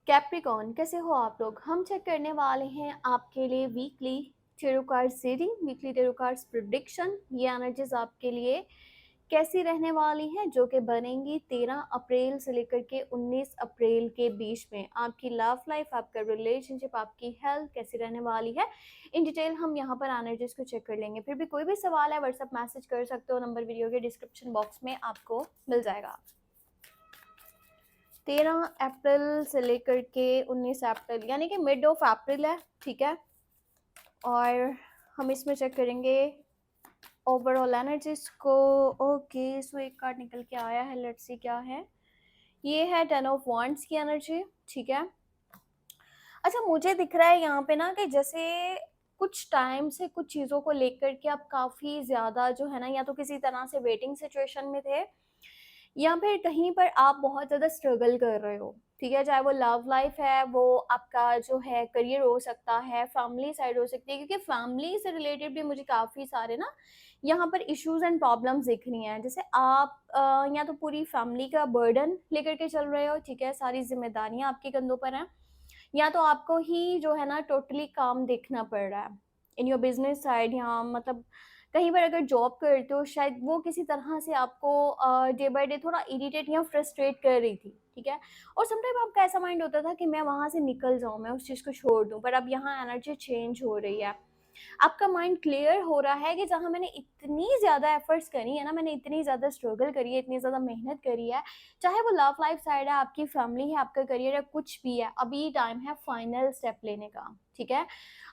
Capricorn, कैसे हो आप लोग? हम चेक करने वाले हैं आपके लिए weekly tarot cards reading, weekly tarot cards prediction. ये एनर्जीज आपके लिए कैसी रहने वाली हैं, जो कि बनेंगी 13 अप्रैल से लेकर के 19 अप्रैल के बीच में। आपकी लव लाइफ, आपका रिलेशनशिप, आपकी हेल्थ कैसी रहने वाली है, इन डिटेल हम यहाँ पर एनर्जीज को चेक कर लेंगे। फिर भी कोई भी सवाल है व्हाट्सएप मैसेज कर सकते हो, नंबर वीडियो के डिस्क्रिप्शन बॉक्स में आपको मिल जाएगा। 13 अप्रैल से लेकर के 19 अप्रैल यानी कि मिड ऑफ अप्रैल है, ठीक है। और हम इसमें चेक करेंगे ओवरऑल एनर्जीज को। ओके, सो एक कार्ड निकल के आया है, लेट्स सी क्या है। ये है 10 ऑफ वांड्स की एनर्जी, ठीक है। अच्छा, मुझे दिख रहा है यहाँ पे ना कि जैसे कुछ टाइम से कुछ चीज़ों को लेकर के आप काफ़ी ज़्यादा जो है ना, या तो किसी तरह से वेटिंग सिचुएशन में थे, या फिर कहीं पर आप बहुत ज़्यादा स्ट्रगल कर रहे हो, ठीक है। चाहे वो लव लाइफ है, वो आपका जो है करियर हो सकता है, फैमिली साइड हो सकती है, क्योंकि फैमिली से रिलेटेड भी मुझे काफ़ी सारे ना यहाँ पर इश्यूज एंड प्रॉब्लम्स दिख रही हैं। जैसे आप या तो पूरी फैमिली का बर्डन लेकर के चल रहे हो, ठीक है, सारी जिम्मेदारियाँ आपके कंधों पर हैं, या तो आपको ही जो है ना टोटली काम देखना पड़ रहा है इन योर बिजनेस साइड, या मतलब कहीं पर अगर जॉब करते हो शायद वो किसी तरह से आपको डे बाय डे थोड़ा इरिटेट या फ्रस्ट्रेट कर रही थी, ठीक है। और समटाइम आपका ऐसा माइंड होता था कि मैं वहाँ से निकल जाऊँ, मैं उस चीज़ को छोड़ दूँ, पर अब यहाँ एनर्जी चेंज हो रही है। आपका माइंड क्लियर हो रहा है कि जहाँ मैंने इतनी ज़्यादा एफर्ट्स करी है ना, मैंने इतनी ज़्यादा स्ट्रगल करी है, इतनी ज़्यादा मेहनत करी है, चाहे वो लव लाइफ साइड है, आपकी फैमिली है, आपका करियर है, कुछ भी है, अभी टाइम है फाइनल स्टेप लेने का, ठीक है।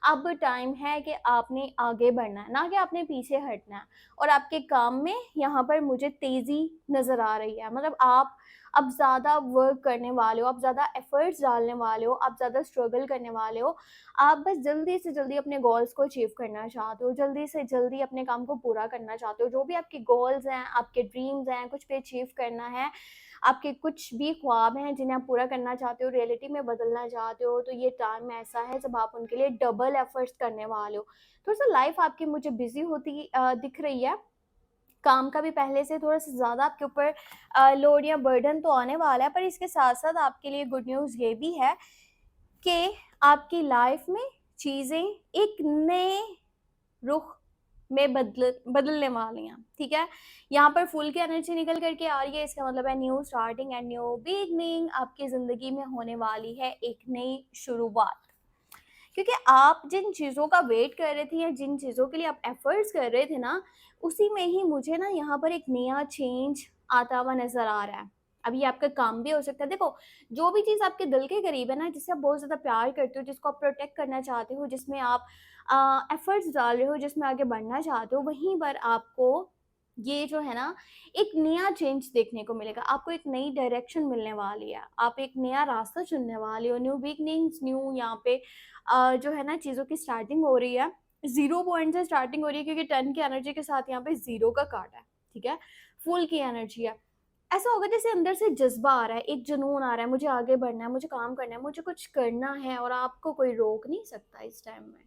अब टाइम है कि आपने आगे बढ़ना है, ना कि आपने पीछे हटना है। और आपके काम में यहाँ पर मुझे तेज़ी नज़र आ रही है, मतलब आप अब ज़्यादा वर्क करने वाले हो, आप ज़्यादा एफर्ट्स डालने वाले हो, आप ज़्यादा स्ट्रगल करने वाले हो। आप बस जल्दी से जल्दी अपने गोल्स को अचीव करना चाहते हो, जल्दी से जल्दी अपने काम को पूरा करना चाहते हो। जो भी आपके गोल्स हैं, आपके ड्रीम्स हैं, कुछ भी अचीव करना है, आपके कुछ भी ख्वाब हैं जिन्हें आप पूरा करना चाहते हो, रियलिटी में बदलना चाहते हो, तो ये टाइम ऐसा है जब आप उनके लिए डबल एफर्ट्स करने वाले हो। थोड़ा-सा लाइफ आपकी मुझे बिज़ी होती दिख रही है। काम का भी पहले से थोड़ा-सा ज़्यादा आपके ऊपर लोड या बर्डन तो आने वाला है, पर इसके साथ-साथ आपके लिए गुड न्यूज़ ये भी है कि आपकी लाइफ में चीज़ें एक नए रुख में बदलने वाली हैं, ठीक है। यहाँ पर फूल की एनर्जी निकल करके आ रही है, इसका मतलब है new starting and new beginning. आपकी ज़िंदगी में होने वाली है एक नई शुरुआत, क्योंकि आप जिन चीज़ों का वेट कर रहे थे या जिन चीज़ों के लिए आप एफर्ट्स कर रहे थे ना, उसी में ही मुझे ना यहाँ पर एक नया चेंज आता हुआ नज़र आ रहा है। अब ये आपका काम भी हो सकता है। देखो, जो भी चीज़ आपके दिल के करीब है ना, जिससे आप बहुत ज़्यादा प्यार करते हो, जिसको आप प्रोटेक्ट करना चाहते हो, जिसमें आप एफर्ट्स डाल रहे हो, जिसमें आगे बढ़ना चाहते हो, वहीं पर आपको ये जो है ना एक नया चेंज देखने को मिलेगा। आपको एक नई डायरेक्शन मिलने वाली है, आप एक नया रास्ता चुनने वाले हो। न्यू बिगनिंग्स, न्यू यहाँ पे जो है ना चीज़ों की स्टार्टिंग हो रही है। 0 पॉइंट से स्टार्टिंग हो रही है, क्योंकि 10 की एनर्जी के साथ यहाँ पे 0 का कार्ड है, ठीक है? फुल की एनर्जी है। ऐसा होगा जैसे अंदर से जज़्बा आ रहा है, एक जुनून आ रहा है, मुझे आगे बढ़ना है, मुझे काम करना है, मुझे कुछ करना है, और आपको कोई रोक नहीं सकता इस टाइम में।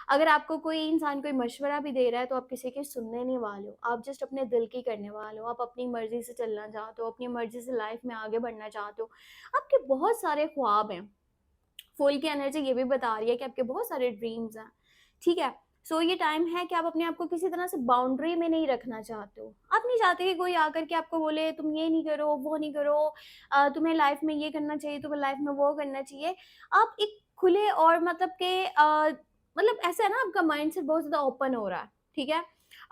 अगर आपको कोई इंसान कोई मशवरा भी दे रहा है, तो आप किसी की सुनने नहीं वाले हो, आप जस्ट अपने दिल की करने वाले हो, आप अपनी मर्ज़ी से चलना चाहते हो, अपनी मर्ज़ी से लाइफ़ में आगे बढ़ना चाहते हो। आपके बहुत सारे ख्वाब हैं। फूल की एनर्जी ये भी बता रही है कि आपके बहुत सारे ड्रीम्स हैं, ठीक है। सो ये टाइम है कि आप अपने आप को किसी तरह से बाउंड्री में नहीं रखना चाहते हो। आप नहीं चाहते कि कोई आकर के आपको बोले तुम ये नहीं करो, वो नहीं करो, तुम्हें लाइफ में ये करना चाहिए, तुम्हें लाइफ में वो करना चाहिए। आप एक खुले और मतलब के मतलब ऐसा है ना, आपका माइंडसेट बहुत ज़्यादा ओपन हो रहा है, ठीक है।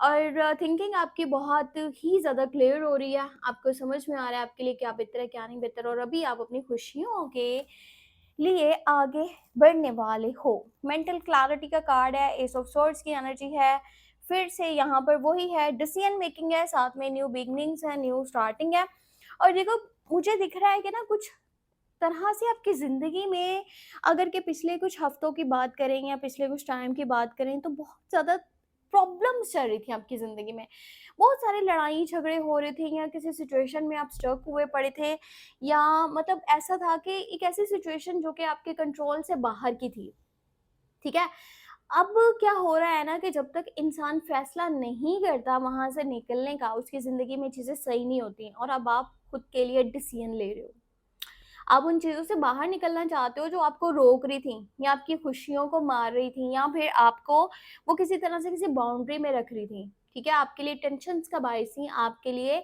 और थिंकिंग आपकी बहुत ही ज़्यादा क्लियर हो रही है, आपको समझ में आ रहा है आपके लिए क्या बेहतर है, क्या नहीं बेहतर, और अभी आप अपनी खुशियों के लिए आगे बढ़ने वाले हो। मेंटल क्लैरिटी का कार्ड है, एस ऑफ सोर्ड्स की एनर्जी है, फिर से यहाँ पर वही है, डिसीजन मेकिंग है, साथ में न्यू बिगनिंग्स है, न्यू स्टार्टिंग है। और देखो, मुझे दिख रहा है कि ना कुछ तरह से आपकी ज़िंदगी में अगर के पिछले कुछ हफ्तों की बात करें या पिछले कुछ टाइम की बात करें, तो बहुत ज़्यादा प्रॉब्लम्स चल रही थी आपकी ज़िंदगी में। बहुत सारे लड़ाई झगड़े हो रहे थे, या किसी सिचुएशन में आप स्टक हुए पड़े थे, या मतलब ऐसा था कि एक ऐसी सिचुएशन जो कि आपके कंट्रोल से बाहर की थी, ठीक है। अब क्या हो रहा है ना कि जब तक इंसान फैसला नहीं करता वहाँ से निकलने का, उसकी ज़िंदगी में चीज़ें सही नहीं होती हैं, और अब आप खुद के लिए डिसीजन ले रहे हो। आप उन चीज़ों से बाहर निकलना चाहते हो जो आपको रोक रही थी या आपकी खुशियों को मार रही थी या फिर आपको वो किसी तरह से किसी बाउंड्री में रख रही थी, ठीक है? आपके लिए टेंशन्स का बायस थी, आपके लिए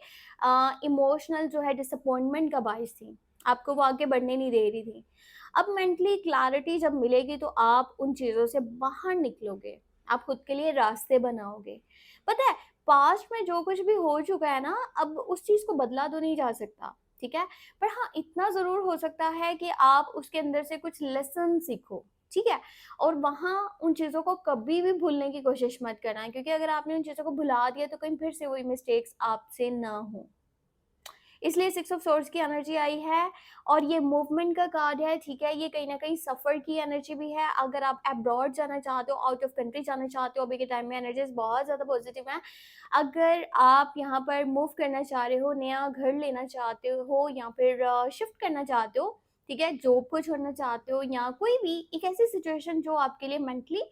इमोशनल जो है डिसअपॉइंटमेंट का बायस थी, आपको वो आगे बढ़ने नहीं दे रही थी। अब मेंटली क्लैरिटी जब मिलेगी तो आप उन चीज़ों से बाहर निकलोगे, आप खुद के लिए रास्ते बनाओगे। पता है, पास्ट में जो कुछ भी हो चुका है ना, अब उस चीज़ को बदला तो नहीं जा सकता, ठीक है? पर हाँ, इतना ज़रूर हो सकता है कि आप उसके अंदर से कुछ लेसन सीखो, ठीक है? और वहाँ उन चीज़ों को कभी भी भूलने की कोशिश मत करना, क्योंकि अगर आपने उन चीज़ों को भुला दिया तो कहीं फिर से वही मिस्टेक्स आपसे ना हो। इसलिए सिक्स ऑफ सोर्ड्स की एनर्जी आई है और ये मूवमेंट का कार्ड है, ठीक है? ये कहीं न कहीं सफ़र की एनर्जी भी है। अगर आप अब्रॉड जाना चाहते हो, आउट ऑफ कंट्री जाना चाहते हो, अभी के टाइम में एनर्जीज़ बहुत ज़्यादा पॉजिटिव हैं। अगर आप यहाँ पर मूव करना चाह रहे हो, नया घर लेना चाहते हो या फिर शिफ्ट करना चाहते हो, ठीक है? जॉब को छोड़ना चाहते हो या कोई भी एक ऐसी सिचुएशन जो आपके लिए मेंटली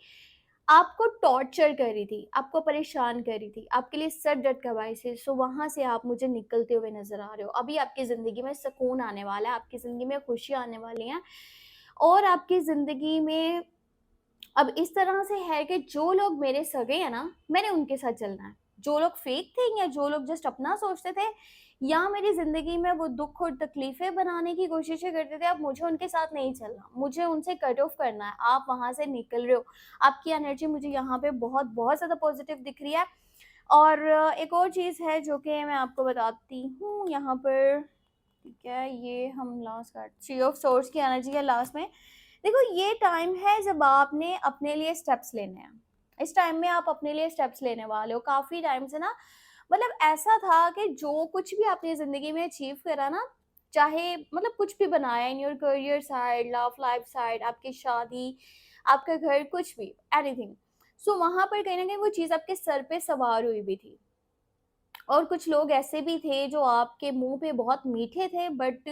आपको टॉर्चर कर रही थी, आपको परेशान कर रही थी, आपके लिए सर दर्द का बायस है, सो वहाँ से आप मुझे निकलते हुए नज़र आ रहे हो। अभी आपकी ज़िंदगी में सुकून आने वाला है, आपकी ज़िंदगी में खुशियाँ आने वाली हैं और आपकी ज़िंदगी में अब इस तरह से है कि जो लोग मेरे सगे हैं ना, मैंने उनके साथ चलना है। जो लोग फेक थे या जो लोग जस्ट अपना सोचते थे या मेरी ज़िंदगी में वो दुःख और तकलीफ़ें बनाने की कोशिशें करते थे, अब मुझे उनके साथ नहीं चलना। मुझे उनसे कट ऑफ करना है। आप वहाँ से निकल रहे हो। आपकी एनर्जी मुझे यहाँ पे बहुत ज़्यादा पॉज़िटिव दिख रही है। और एक और चीज़ है जो कि मैं आपको बताती हूँ यहाँ पर, ठीक है? ये हम last card three of swords की एनर्जी है लास्ट में। देखो, ये टाइम है जब आपने अपने लिए स्टेप्स लेने हैं। इस टाइम में आप अपने लिए स्टेप्स लेने वाले हो। काफ़ी टाइम से ना, मतलब ऐसा था कि जो कुछ भी आपने ज़िंदगी में अचीव करा ना, चाहे मतलब कुछ भी बनाया in your career side, love life side, आपकी शादी, आपका घर, कुछ भी, एनीथिंग। सो वहाँ पर कहीं न कहीं वो चीज़ आपके सर पे सवार हुई भी थी। और कुछ लोग ऐसे भी थे जो आपके मुँह पे बहुत मीठे थे, बट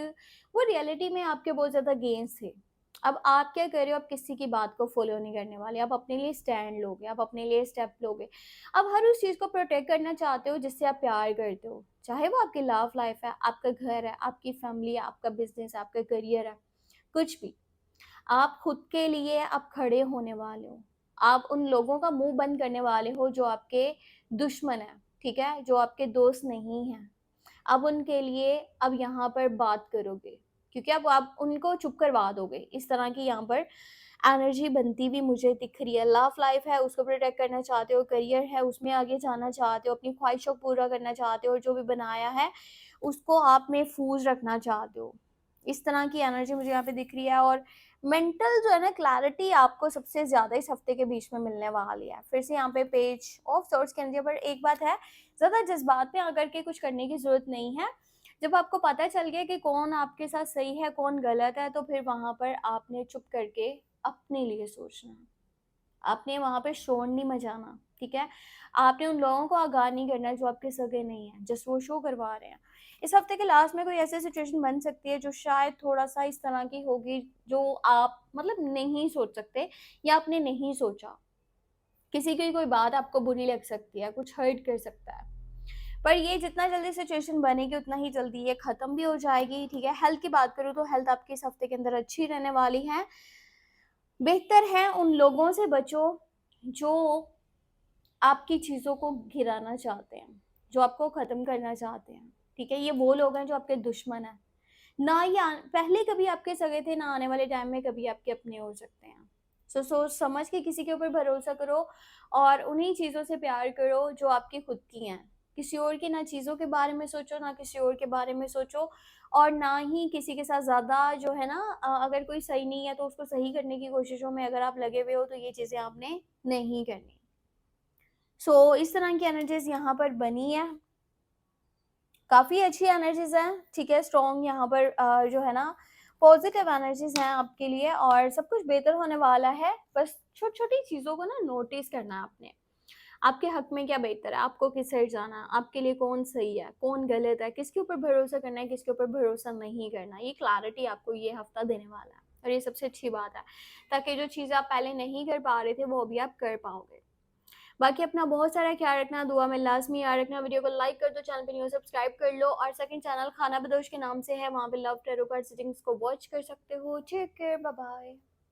वो रियलिटी में आपके बहुत ज़्यादा अगेंस्ट थे। अब आप क्या कर रहे हो, आप किसी की बात को फ़ॉलो नहीं करने वाले, आप अपने लिए स्टैंड लोगे, आप अपने लिए स्टेप लोगे। आप हर उस चीज़ को प्रोटेक्ट करना चाहते हो जिससे आप प्यार करते हो। चाहे वो आपकी लव लाइफ़ है, आपका घर है, आपकी फैमिली है, आपका बिज़नेस है, आपका करियर है, कुछ भी। आप खुद के लिए आप खड़े होने वाले हो। आप उन लोगों का मुँह बंद करने वाले हो जो आपके दुश्मन हैं, ठीक है? जो आपके दोस्त नहीं हैं। अब उनके लिए अब यहाँ पर बात करोगे, क्योंकि अब आप उनको चुप करवा दोगे। इस तरह की यहाँ पर एनर्जी बनती हुई मुझे दिख रही है। लव लाइफ़ है, उसको प्रोटेक्ट करना चाहते हो, करियर है, उसमें आगे जाना चाहते हो, अपनी ख्वाहिशों को पूरा करना चाहते हो और जो भी बनाया है, उसको आप महफूज़ रखना चाहते हो। इस तरह की एनर्जी मुझे यहाँ पे दिख रही है और मेंटल जो है ना क्लैरिटी आपको सबसे ज़्यादा इस हफ्ते के बीच में मिलने वाली है। फिर से यहाँ पे पेज ऑफ सोर्ड्स के एनर्जी पर एक बात है, ज़्यादा जज़्बात में आकर के कुछ करने की ज़रूरत नहीं है। जब आपको पता चल गया कि कौन आपके साथ सही है, कौन गलत है, तो फिर वहाँ पर आपने चुप करके अपने लिए सोचना है। आपने वहाँ पे शोर नहीं मचाना, ठीक है? आपने उन लोगों को आगाह नहीं करना जो आपके सगे नहीं हैं, जस्ट वो शो करवा रहे हैं। इस हफ्ते के लास्ट में कोई ऐसी सिचुएशन बन सकती है जो शायद थोड़ा-सा इस तरह की होगी जो आप मतलब नहीं सोच सकते या आपने नहीं सोचा। किसी की कोई बात आपको बुरी लग सकती है, कुछ हर्ट कर सकता है। पर ये जितना जल्दी सिचुएशन बनेगी उतना ही जल्दी ये ख़त्म भी हो जाएगी, ठीक है? हेल्थ की बात करूँ तो हेल्थ आपकी इस हफ्ते के अंदर अच्छी रहने वाली है। बेहतर है उन लोगों से बचो जो आपकी चीज़ों को गिराना चाहते हैं, जो आपको ख़त्म करना चाहते हैं, ठीक है? ये वो लोग हैं जो आपके दुश्मन हैं। ना ये पहले कभी आपके सगे थे, ना आने वाले टाइम में कभी आपके अपने हो सकते हैं। सो सोच समझ के किसी के ऊपर भरोसा करो और उन्हीं चीज़ों से प्यार करो जो आपकी खुद की हैं। किसी और की ना चीज़ों के बारे में सोचो, ना किसी और के बारे में सोचो और ना ही किसी के साथ ज़्यादा जो है ना अगर कोई सही नहीं है तो उसको सही करने की कोशिशों में अगर आप लगे हुए हो तो ये चीज़ें आपने नहीं करनी। सो इस तरह की एनर्जीज़ यहाँ पर बनी है। काफ़ी अच्छी एनर्जीज़ हैं, ठीक है? स्ट्रॉन्ग यहाँ पर जो है ना पॉज़िटिव एनर्जीज़ हैं आपके लिए और सब कुछ बेहतर होने वाला है। बस छोटी-छोटी चीज़ों को ना नोटिस करना है आपने। आपके हक़ में क्या बेहतर है, आपको किस साइड जाना है, आपके लिए कौन सही है, कौन गलत है, किसके ऊपर भरोसा करना है, किसके ऊपर भरोसा नहीं करना। ये क्लैरिटी आपको ये हफ़्ता देने वाला है और ये सबसे अच्छी बात है, ताकि जो चीज़ें आप पहले नहीं कर पा रहे थे, वो अभी आप कर पाओगे। बाकी अपना बहुत सारा ख्याल रखना, दुआ में लाजमी याद रखना। वीडियो को लाइक कर दो, चैनल पे न्यू सब्सक्राइब कर लो, और सेकंड चैनल खाना बदोश के नाम से है, वहाँ पे लव टैरो कार्ड सेटिंग्स को वॉच कर सकते हो। Take care, bye bye.